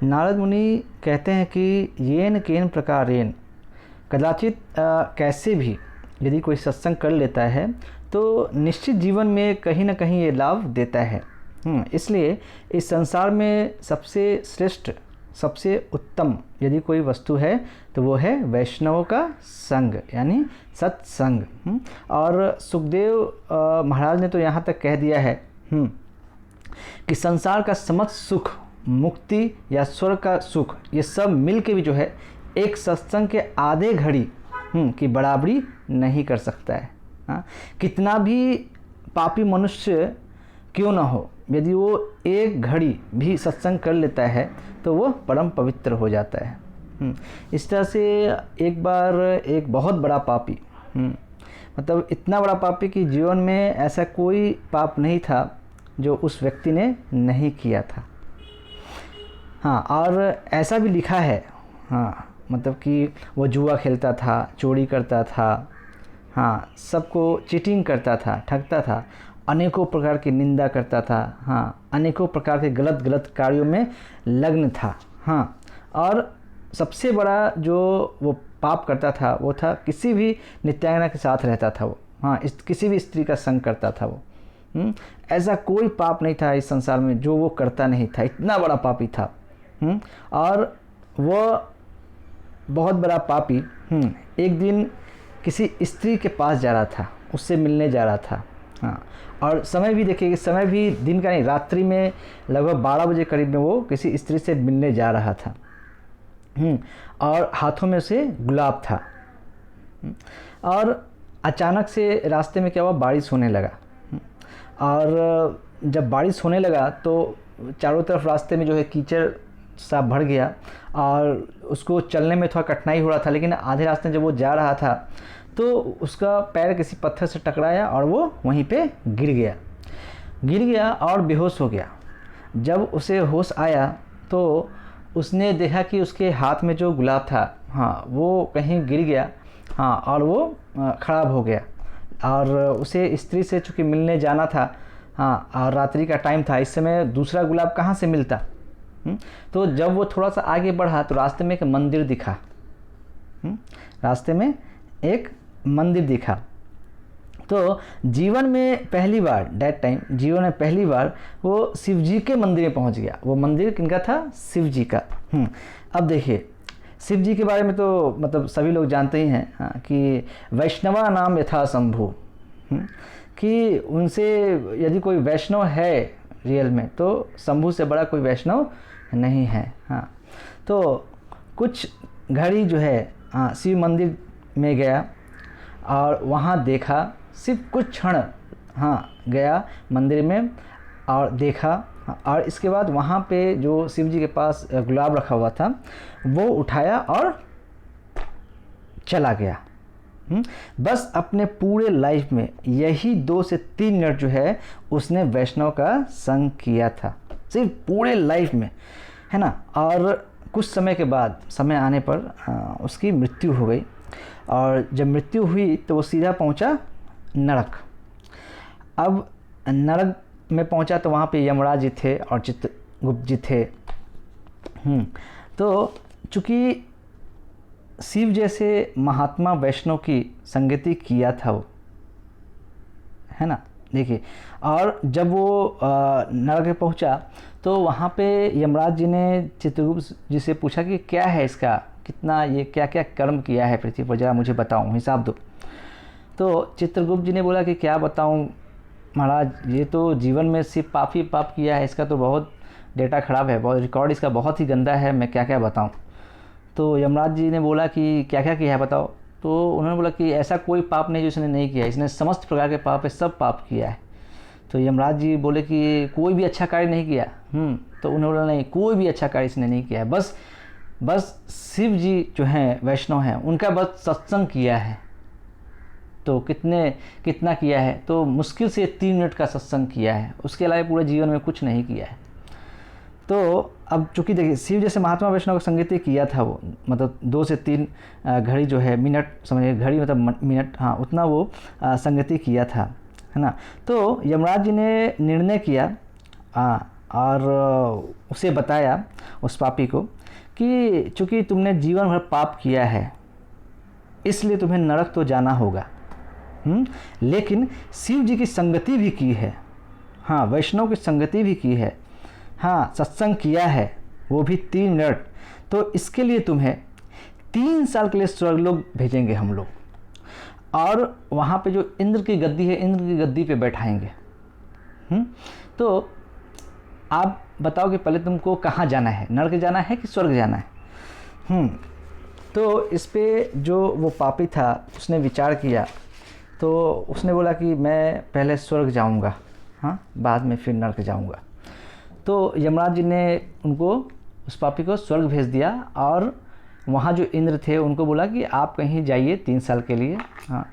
नारद मुनि कहते हैं कि येन केन प्रकारेण कदाचित कैसे भी यदि कोई सत्संग कर लेता है तो निश्चित जीवन में कहीं ना कहीं ये लाभ देता है। इसलिए इस संसार में सबसे श्रेष्ठ, सबसे उत्तम यदि कोई वस्तु है तो वो है वैष्णवों का संग, यानी सत्संग। और सुखदेव महाराज ने तो यहाँ तक कह दिया है कि संसार का समस्त सुख, मुक्ति या स्वर्ग का सुख, ये सब मिल के भी जो है एक सत्संग के आधे घड़ी की बराबरी नहीं कर सकता है। कितना भी पापी मनुष्य क्यों ना हो, यदि वो एक घड़ी भी सत्संग कर लेता है तो वो परम पवित्र हो जाता है। इस तरह से एक बार एक बहुत बड़ा पापी, मतलब इतना बड़ा पापी कि जीवन में ऐसा कोई पाप नहीं था जो उस व्यक्ति ने नहीं किया था। और ऐसा भी लिखा है, मतलब कि वो जुआ खेलता था, चोरी करता था, सबको चीटिंग करता था, ठगता था, अनेकों प्रकार की निंदा करता था, अनेकों प्रकार के गलत कार्यों में लग्न था। और सबसे बड़ा जो वो पाप करता था वो था किसी भी नित्यांगना के साथ रहता था वो, किसी भी स्त्री का संग करता था वो। ऐसा कोई पाप नहीं था इस संसार में जो वो करता नहीं था, इतना बड़ा पापी था। और वो बहुत बड़ा पापी एक दिन किसी स्त्री के पास जा रहा था, उससे मिलने जा रहा था। और समय भी देखिए, समय भी दिन का नहीं, रात्रि में लगभग 12 बजे करीब में वो किसी स्त्री से मिलने जा रहा था। और हाथों में उसे गुलाब था। और अचानक से रास्ते में क्या हुआ, बारिश होने लगा। और जब बारिश होने लगा तो चारों तरफ रास्ते में जो है कीचड़ सा भर गया और उसको चलने में थोड़ा कठिनाई हो रहा था। लेकिन आधे रास्ते जब वो जा रहा था तो उसका पैर किसी पत्थर से टकराया और वो वहीं पे गिर गया और बेहोश हो गया। जब उसे होश आया तो उसने देखा कि उसके हाथ में जो गुलाब था वो कहीं गिर गया और वो ख़राब हो गया। और उसे स्त्री से चूँकि मिलने जाना था और रात्रि का टाइम था, इस समय दूसरा गुलाब कहाँ से मिलता। तो जब वो थोड़ा सा आगे बढ़ा तो रास्ते में एक मंदिर दिखा। रास्ते में एक मंदिर दिखा। तो जीवन में पहली बार, डेट टाइम जीवन में पहली बार वो शिव जी के मंदिर में पहुंच गया। वो मंदिर किनका था? शिव जी का। अब देखिए, शिव जी के बारे में तो मतलब सभी लोग जानते ही हैं कि वैष्णवा नाम यथा शंभु, कि उनसे यदि कोई वैष्णव है रियल में तो शंभु से बड़ा कोई वैष्णव नहीं है। तो कुछ घड़ी जो है शिव मंदिर में गया और वहाँ देखा, सिर्फ कुछ क्षण गया मंदिर में और देखा। और इसके बाद वहाँ पे जो शिव जी के पास गुलाब रखा हुआ था वो उठाया और चला गया। बस अपने पूरे लाइफ में यही 2 से 3 मिनट जो है उसने वैष्णव का संग किया था, सिर्फ पूरे लाइफ में, है ना। और कुछ समय के बाद, समय आने पर उसकी मृत्यु हो गई। और जब मृत्यु हुई तो वो सीधा पहुंचा नरक। अब नरक में पहुंचा तो वहाँ पे यमराज जी थे और चित्रगुप्त जी थे। तो चूँकि शिव जैसे महात्मा वैष्णव की संगति किया था वो, है ना, देखिए। और जब वो नरक में पहुंचा तो वहाँ पे यमराज जी ने चित्रगुप्त जी से पूछा कि क्या है इसका, कितना ये क्या क्या कर्म किया है पृथ्वी पर, जरा मुझे बताओ, हिसाब दो। तो चित्रगुप्त जी ने बोला कि क्या बताऊं महाराज, ये तो जीवन में सिर्फ पाप ही पाप किया है, इसका तो बहुत डेटा ख़राब है, बहुत रिकॉर्ड इसका बहुत ही गंदा है, मैं क्या क्या बताऊं। तो यमराज जी ने बोला कि क्या क्या किया है बताओ। तो उन्होंने बोला कि ऐसा कोई पाप नहीं जो इसने नहीं किया, इसने समस्त प्रकार के पाप है, सब पाप किया है। तो यमराज जी बोले कि कोई भी अच्छा कार्य नहीं किया। तो उन्होंने बोला नहीं, कोई भी अच्छा कार्य इसने नहीं किया है, बस शिव जी जो हैं वैष्णव हैं उनका बस सत्संग किया है। तो कितना किया है? तो मुश्किल से 3 मिनट का सत्संग किया है, उसके अलावा पूरे जीवन में कुछ नहीं किया है। तो अब चूँकि देखिए शिव जैसे महात्मा वैष्णव का संगति किया था वो, मतलब 2 से 3 घड़ी जो है, मिनट समझिए, घड़ी मतलब मिनट, उतना वो संगति किया था, है ना। तो यमराज जी ने निर्णय किया और उसे बताया, उस पापी को, कि चूँकि तुमने जीवन भर पाप किया है इसलिए तुम्हें नरक तो जाना होगा, लेकिन शिव जी की संगति भी की है, हाँ वैष्णव की संगति भी की है, हाँ सत्संग किया है, वो भी 3 मिनट, तो इसके लिए तुम्हें 3 साल के लिए स्वर्गलोक भेजेंगे हम लोग, और वहाँ पे जो इंद्र की गद्दी है, इंद्र की गद्दी पे बैठाएंगे। तो आप बताओ कि पहले तुमको कहाँ जाना है, नरक जाना है कि स्वर्ग जाना है? तो इस पे जो वो पापी था उसने विचार किया, तो उसने बोला कि मैं पहले स्वर्ग जाऊंगा, हाँ बाद में फिर नरक जाऊंगा। तो यमराज जी ने उनको, उस पापी को स्वर्ग भेज दिया, और वहाँ जो इंद्र थे उनको बोला कि आप कहीं जाइए 3 साल के लिए, हाँ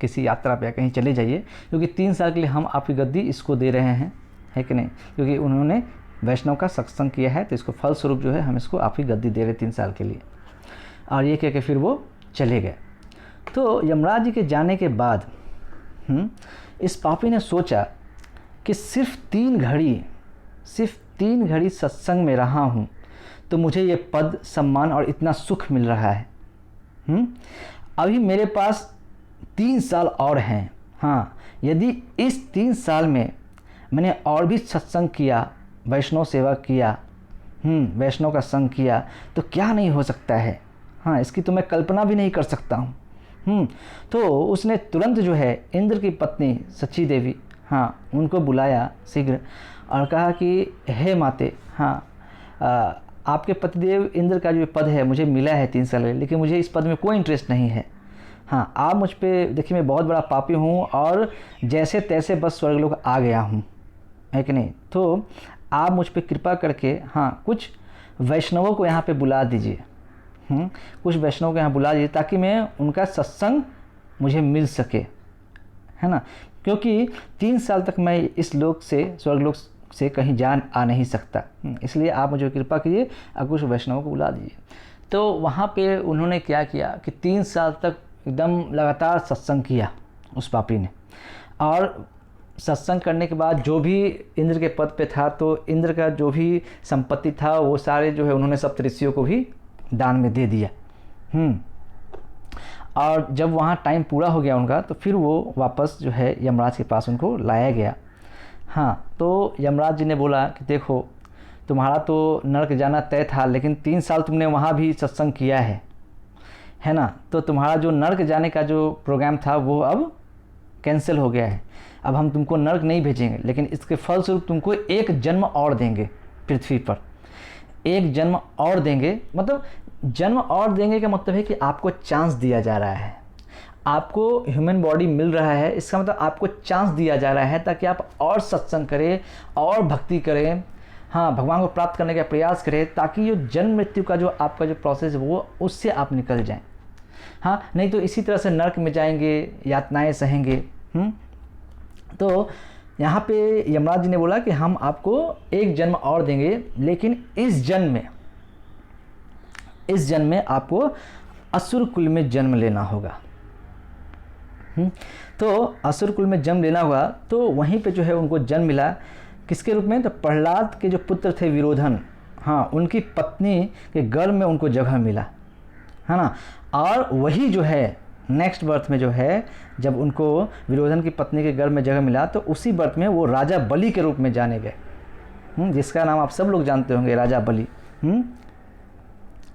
किसी यात्रा पे कहीं चले जाइए, क्योंकि 3 साल के लिए हम आपकी गद्दी इसको दे रहे हैं, है कि नहीं, क्योंकि उन्होंने वैष्णव का सत्संग किया है, तो इसको फल स्वरूप जो है हम इसको आपकी गद्दी दे रहे 3 साल के लिए। और ये कह के फिर वो चले गए। तो यमराज जी के जाने के बाद इस पापी ने सोचा कि सिर्फ 3 घड़ी सत्संग में रहा हूँ तो मुझे ये पद, सम्मान और इतना सुख मिल रहा है। अभी मेरे पास 3 साल और हैं, हाँ यदि इस 3 साल में मैंने और भी सत्संग किया, वैष्णव सेवा किया, वैष्णव का संग किया, तो क्या नहीं हो सकता है, हाँ इसकी तो मैं कल्पना भी नहीं कर सकता हूँ। तो उसने तुरंत जो है इंद्र की पत्नी सची देवी, हाँ उनको बुलाया शीघ्र, और कहा कि हे माते, हाँ आपके पतिदेव इंद्र का जो पद है मुझे मिला है 3 साल, लेकिन मुझे इस पद में कोई इंटरेस्ट नहीं है। हाँ आप मुझ पे देखिए, मैं बहुत बड़ा पापी हूँ और जैसे तैसे बस स्वर्गलोक आ गया हूँ, है कि नहीं, तो आप मुझ पे कृपा करके हाँ कुछ वैष्णवों को यहाँ पे बुला दीजिए, कुछ वैष्णव को यहाँ बुला दीजिए, ताकि मैं उनका सत्संग मुझे मिल सके, है ना, क्योंकि 3 साल तक मैं इस लोक से, स्वर्गलोक से कहीं आ नहीं सकता, इसलिए आप मुझे कृपा कीजिए और कुछ वैष्णवों को बुला दीजिए। तो वहाँ पे उन्होंने क्या किया कि 3 साल तक एकदम लगातार सत्संग किया उस पापी ने, और सत्संग करने के बाद जो भी इंद्र के पद पे था, तो इंद्र का जो भी संपत्ति था वो सारे जो है उन्होंने सप्तऋषियों को भी दान में दे दिया। और जब वहाँ टाइम पूरा हो गया उनका, तो फिर वो वापस जो है यमराज के पास उनको लाया गया। हाँ तो यमराज जी ने बोला कि देखो तुम्हारा तो नरक जाना तय था, लेकिन 3 साल तुमने वहाँ भी सत्संग किया है ना, तो तुम्हारा जो नरक जाने का जो प्रोग्राम था वो अब कैंसिल हो गया है। अब हम तुमको नरक नहीं भेजेंगे, लेकिन इसके फलस्वरूप तुमको 1 जन्म और देंगे पृथ्वी पर, 1 जन्म और देंगे। मतलब जन्म और देंगे का मतलब है कि आपको चांस दिया जा रहा है, आपको ह्यूमन बॉडी मिल रहा है, इसका मतलब आपको चांस दिया जा रहा है ताकि आप और सत्संग करें और भक्ति करें, हाँ भगवान को प्राप्त करने का प्रयास करें, ताकि जो जन्म मृत्यु का जो आपका जो प्रोसेस है वो उससे आप निकल जाएं। हाँ नहीं तो इसी तरह से नरक में जाएंगे, यातनाएं सहेंगे। तो यहाँ पे यमराज जी ने बोला कि हम आपको 1 जन्म और देंगे, लेकिन इस जन्म में आपको असुर कुल में जन्म लेना होगा। तो असुर कुल में जन्म लेना हुआ, तो वहीं पे जो है उनको जन्म मिला, किसके रूप में, तो प्रहलाद के जो पुत्र थे विरोधन, हाँ उनकी पत्नी के गर्भ में उनको जगह मिला, है ना। और वही जो है नेक्स्ट बर्थ में जो है, जब उनको विरोधन की पत्नी के गर्भ में जगह मिला, तो उसी बर्थ में वो राजा बलि के रूप में जाने गए, जिसका नाम आप सब लोग जानते होंगे, राजा बलि।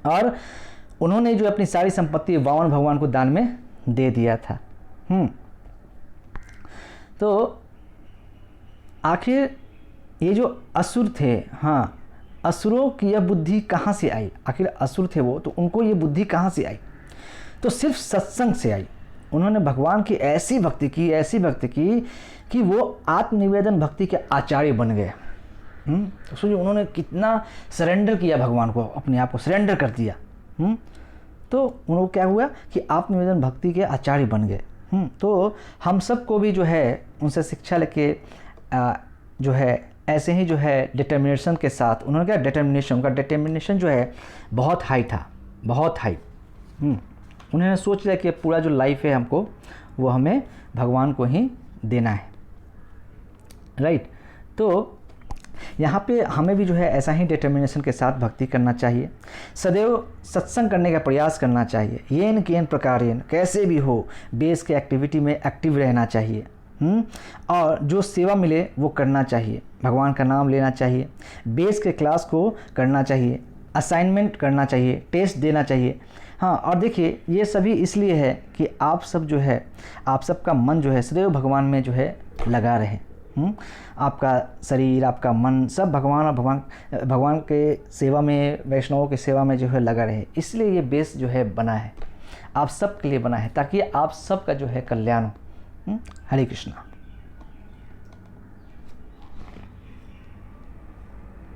और उन्होंने जो अपनी सारी संपत्ति वामन भगवान को दान में दे दिया था। तो आखिर ये जो असुर थे, हाँ असुरों की यह बुद्धि कहाँ से आई, आखिर असुर थे वो, तो उनको ये बुद्धि कहाँ से आई, तो सिर्फ सत्संग से आई। उन्होंने भगवान की ऐसी भक्ति की कि वो आत्मनिवेदन भक्ति के आचार्य बन गए। तो सोचिए उन्होंने कितना सरेंडर किया भगवान को, अपने आप को सरेंडर कर दिया। तो उनको क्या हुआ कि आत्मनिवेदन भक्ति के आचार्य बन गए। तो हम सबको भी जो है उनसे शिक्षा लेके जो है ऐसे ही जो है डिटर्मिनेशन के साथ, उन्होंने क्या उनका डिटर्मिनेशन जो है बहुत हाई था, बहुत हाई। उन्होंने सोच लिया कि पूरा जो लाइफ है हमको वो हमें भगवान को ही देना है, राइट। तो यहाँ पे हमें भी जो है ऐसा ही डिटर्मिनेशन के साथ भक्ति करना चाहिए, सदैव सत्संग करने का प्रयास करना चाहिए, येन केन प्रकारेण, कैसे भी हो बेस के एक्टिविटी में एक्टिव रहना चाहिए। और जो सेवा मिले वो करना चाहिए, भगवान का नाम लेना चाहिए, बेस के क्लास को करना चाहिए, असाइनमेंट करना चाहिए, टेस्ट देना चाहिए। हाँ, और देखिए ये सभी इसलिए है कि आप सब जो है, आप सबका मन जो है सदैव भगवान में जो है लगा रहे। आपका शरीर, आपका मन सब भगवान और भगवान के सेवा में, वैष्णवों की सेवा में जो है लगा रहे। इसलिए ये बेस जो है बना है, आप सब के लिए बना है, ताकि आप सब का जो है कल्याण हो। हरे कृष्णा।